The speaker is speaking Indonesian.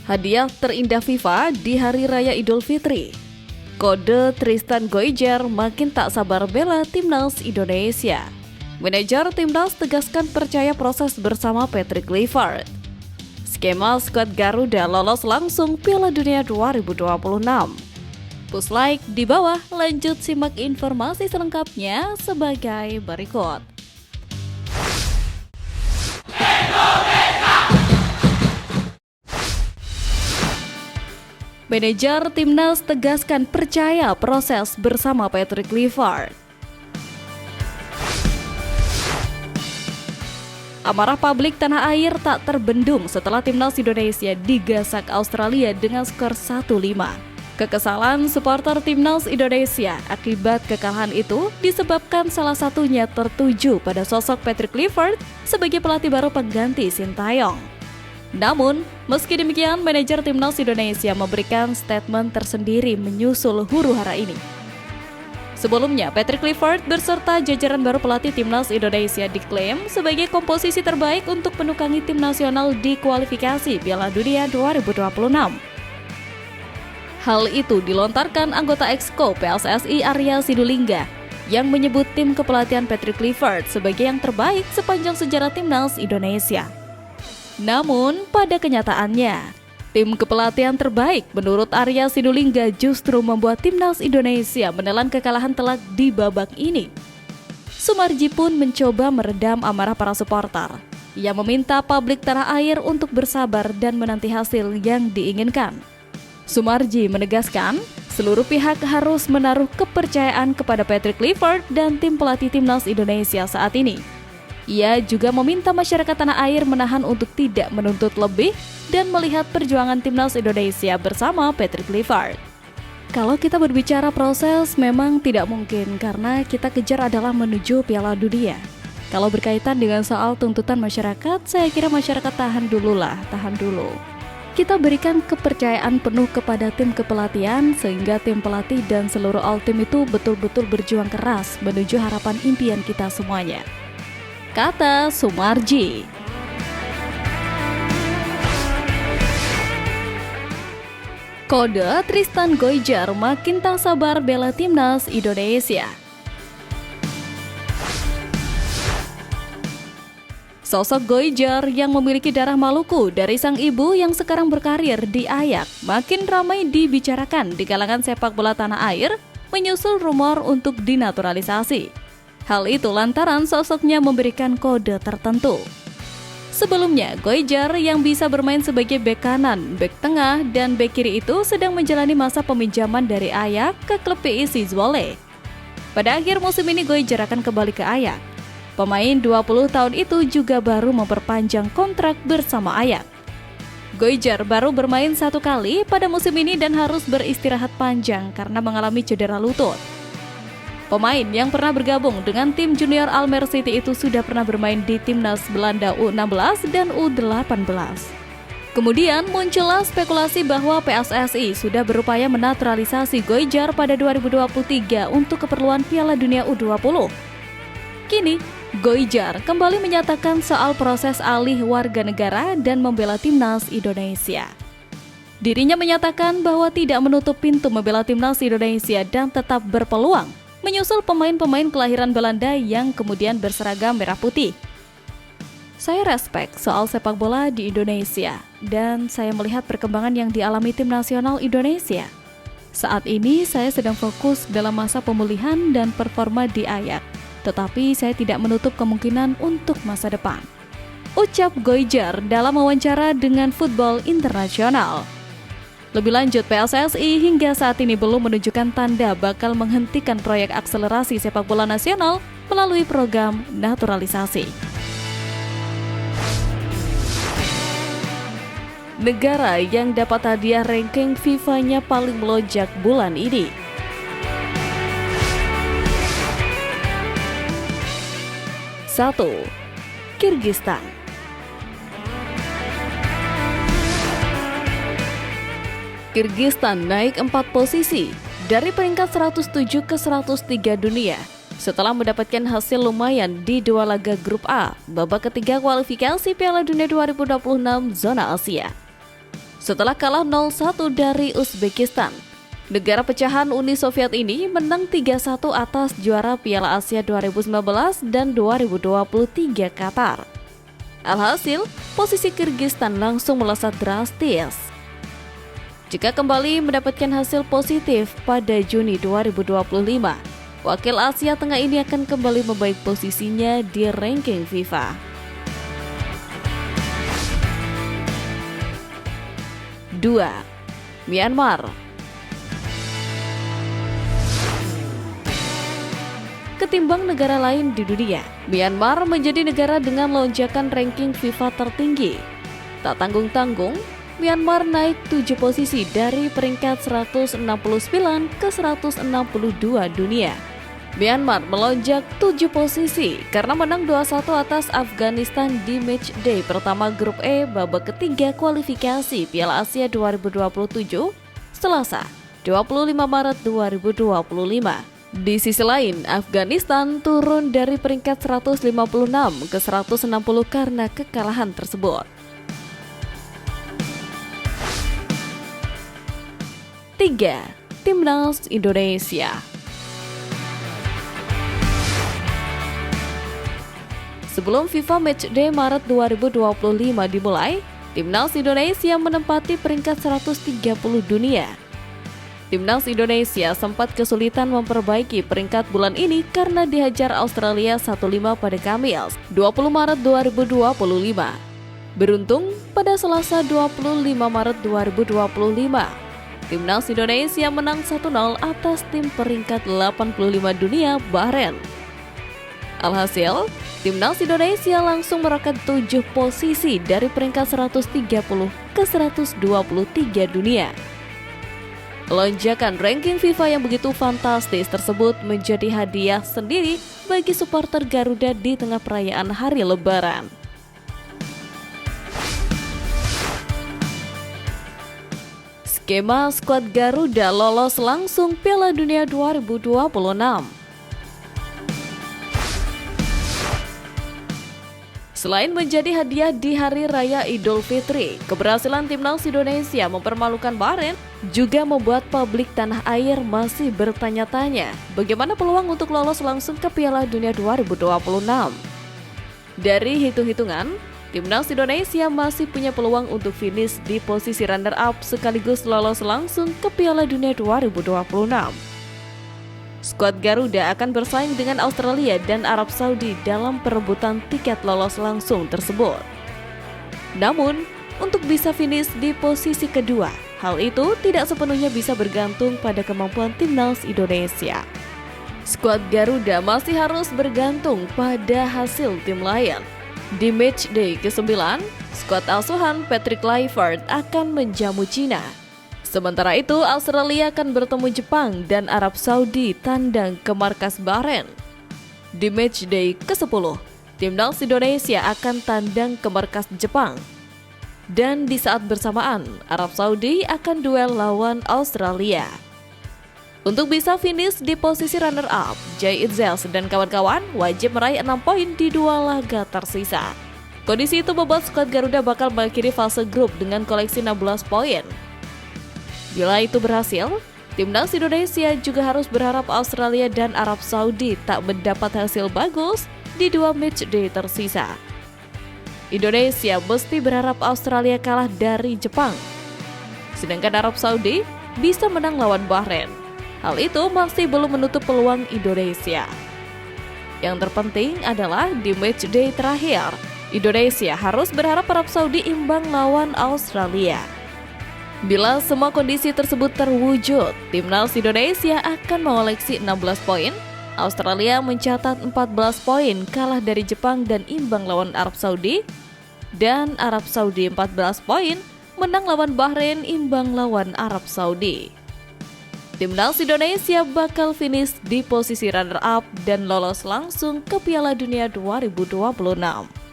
Hadiah terindah FIFA di Hari Raya Idul Fitri. Kode Tristan Goijer makin tak sabar bela Timnas Indonesia. Manajer Timnas tegaskan percaya proses bersama Patrick Kluivert. Skema skuad Garuda lolos langsung Piala Dunia 2026. Push like di bawah, lanjut simak informasi selengkapnya sebagai berikut. Manajer Timnas tegaskan percaya proses bersama Patrick Kluivert. Amarah publik tanah air tak terbendung setelah Timnas Indonesia digasak Australia dengan skor 1-5. Kekesalan supporter Timnas Indonesia akibat kekalahan itu disebabkan salah satunya tertuju pada sosok Patrick Kluivert sebagai pelatih baru pengganti Sintayong. Namun, meski demikian, manajer Timnas Indonesia memberikan statement tersendiri menyusul huru-hara ini. Sebelumnya, Patrick Kluivert berserta jajaran baru pelatih Timnas Indonesia diklaim sebagai komposisi terbaik untuk menukangi tim nasional di kualifikasi Piala Dunia 2026. Hal itu dilontarkan anggota Exco PSSI Arya Sinulinga yang menyebut tim kepelatihan Patrick Kluivert sebagai yang terbaik sepanjang sejarah Timnas Indonesia. Namun, pada kenyataannya, tim kepelatihan terbaik menurut Arya Sinulinga justru membuat Timnas Indonesia menelan kekalahan telak di babak ini. Sumarji pun mencoba meredam amarah para supporter. Ia meminta publik tanah air untuk bersabar dan menanti hasil yang diinginkan. Sumarji menegaskan, seluruh pihak harus menaruh kepercayaan kepada Patrick Kluivert dan tim pelatih Timnas Indonesia saat ini. Ia juga meminta masyarakat tanah air menahan untuk tidak menuntut lebih dan melihat perjuangan Timnas Indonesia bersama Patrick Kluivert. Kalau kita berbicara proses, memang tidak mungkin karena kita kejar adalah menuju Piala Dunia. Kalau berkaitan dengan soal tuntutan masyarakat, saya kira masyarakat tahan dulu. Kita berikan kepercayaan penuh kepada tim kepelatihan sehingga tim pelatih dan seluruh all tim itu betul-betul berjuang keras menuju harapan impian kita semuanya, kata Sumarji. Kode Tristan Goijer makin tak sabar bela Timnas Indonesia. Sosok Goijer yang memiliki darah Maluku dari sang ibu yang sekarang berkarir di Ajax makin ramai dibicarakan di kalangan sepak bola tanah air menyusul rumor untuk dinaturalisasi. Hal itu lantaran sosoknya memberikan kode tertentu. Sebelumnya, Goijer yang bisa bermain sebagai bek kanan, bek tengah, dan bek kiri itu sedang menjalani masa peminjaman dari Ajax ke klub PSV Zwolle. Pada akhir musim ini, Goijer akan kembali ke Ajax. Pemain 20 tahun itu juga baru memperpanjang kontrak bersama Ajax. Goijer baru bermain 1 kali pada musim ini dan harus beristirahat panjang karena mengalami cedera lutut. Pemain yang pernah bergabung dengan tim junior Almere City itu sudah pernah bermain di Timnas Belanda U16 dan U18. Kemudian muncullah spekulasi bahwa PSSI sudah berupaya menaturalisasi Goijer pada 2023 untuk keperluan Piala Dunia U20. Kini, Goijer kembali menyatakan soal proses alih warga negara dan membela Timnas Indonesia. Dirinya menyatakan bahwa tidak menutup pintu membela Timnas Indonesia dan tetap berpeluang menyusul pemain-pemain kelahiran Belanda yang kemudian berseragam merah putih. Saya respect soal sepak bola di Indonesia dan saya melihat perkembangan yang dialami tim nasional Indonesia. Saat ini saya sedang fokus dalam masa pemulihan dan performa di Ajax, tetapi saya tidak menutup kemungkinan untuk masa depan, ucap Goijer dalam wawancara dengan Football International. Lebih lanjut, PSSI hingga saat ini belum menunjukkan tanda bakal menghentikan proyek akselerasi sepak bola nasional melalui program naturalisasi. Negara yang dapat hadiah ranking FIFA-nya paling melonjak bulan ini. 1. Kirgistan. Kirgistan naik 4 posisi dari peringkat 107 ke 103 dunia setelah mendapatkan hasil lumayan di 2 laga grup A babak ketiga kualifikasi Piala Dunia 2026 zona Asia. setelah kalah 0-1 dari Uzbekistan. Negara pecahan Uni Soviet ini menang 3-1 atas juara Piala Asia 2019 dan 2023 Qatar. Alhasil, posisi Kyrgyzstan langsung melesat drastis. Jika kembali mendapatkan hasil positif pada Juni 2025, wakil Asia Tengah ini akan kembali membaik posisinya di ranking FIFA. 2. Myanmar. Ketimbang negara lain di dunia, Myanmar menjadi negara dengan lonjakan ranking FIFA tertinggi. Tak tanggung-tanggung, Myanmar naik 7 posisi dari peringkat 169 ke 162 dunia. Myanmar melonjak 7 posisi karena menang 2-1 atas Afghanistan di matchday pertama grup E babak ketiga kualifikasi Piala Asia 2027 Selasa 25 Maret 2025. Di sisi lain, Afghanistan turun dari peringkat 156 ke 160 karena kekalahan tersebut. 3. Timnas Indonesia. Sebelum FIFA Matchday Maret 2025 dimulai, Timnas Indonesia menempati peringkat 130 dunia. Timnas Indonesia sempat kesulitan memperbaiki peringkat bulan ini karena dihajar Australia 1-5 pada Kamis, 20 Maret 2025. Beruntung, pada Selasa 25 Maret 2025, Timnas Indonesia menang 1-0 atas tim peringkat 85 dunia Bahrain. Alhasil, Timnas Indonesia langsung meroket 7 posisi dari peringkat 130 ke 123 dunia. Lonjakan ranking FIFA yang begitu fantastis tersebut menjadi hadiah sendiri bagi supporter Garuda di tengah perayaan Hari Lebaran. Skema skuad Garuda lolos langsung Piala Dunia 2026. Selain menjadi hadiah di Hari Raya Idul Fitri, keberhasilan Timnas Indonesia mempermalukan Bahrain juga membuat publik tanah air masih bertanya-tanya bagaimana peluang untuk lolos langsung ke Piala Dunia 2026. Dari hitung-hitungan, Timnas Indonesia masih punya peluang untuk finish di posisi runner-up sekaligus lolos langsung ke Piala Dunia 2026. Skuad Garuda akan bersaing dengan Australia dan Arab Saudi dalam perebutan tiket lolos langsung tersebut. Namun, untuk bisa finish di posisi kedua, hal itu tidak sepenuhnya bisa bergantung pada kemampuan Timnas Indonesia. Skuad Garuda masih harus bergantung pada hasil tim lain. Di matchday ke-9, skuad asuhan Patrick Kluivert akan menjamu Cina. Sementara itu, Australia akan bertemu Jepang dan Arab Saudi tandang ke markas Bahrain. Di matchday ke-10, Timnas Indonesia akan tandang ke markas Jepang. Dan di saat bersamaan, Arab Saudi akan duel lawan Australia. Untuk bisa finish di posisi runner-up, Jay Itzels dan kawan-kawan wajib meraih 6 poin di 2 laga tersisa. Kondisi itu membuat skuad Garuda bakal mengakhiri fase grup dengan koleksi 16 poin. Bila itu berhasil, Timnas Indonesia juga harus berharap Australia dan Arab Saudi tak mendapat hasil bagus di 2 matchday tersisa. Indonesia mesti berharap Australia kalah dari Jepang, sedangkan Arab Saudi bisa menang lawan Bahrain. Hal itu masih belum menutup peluang Indonesia. Yang terpenting adalah di matchday terakhir, Indonesia harus berharap Arab Saudi imbang lawan Australia. Bila semua kondisi tersebut terwujud, Timnas Indonesia akan mengoleksi 16 poin, Australia mencatat 14 poin kalah dari Jepang dan imbang lawan Arab Saudi, dan Arab Saudi 14 poin menang lawan Bahrain imbang lawan Arab Saudi. Timnas Indonesia bakal finish di posisi runner-up dan lolos langsung ke Piala Dunia 2026.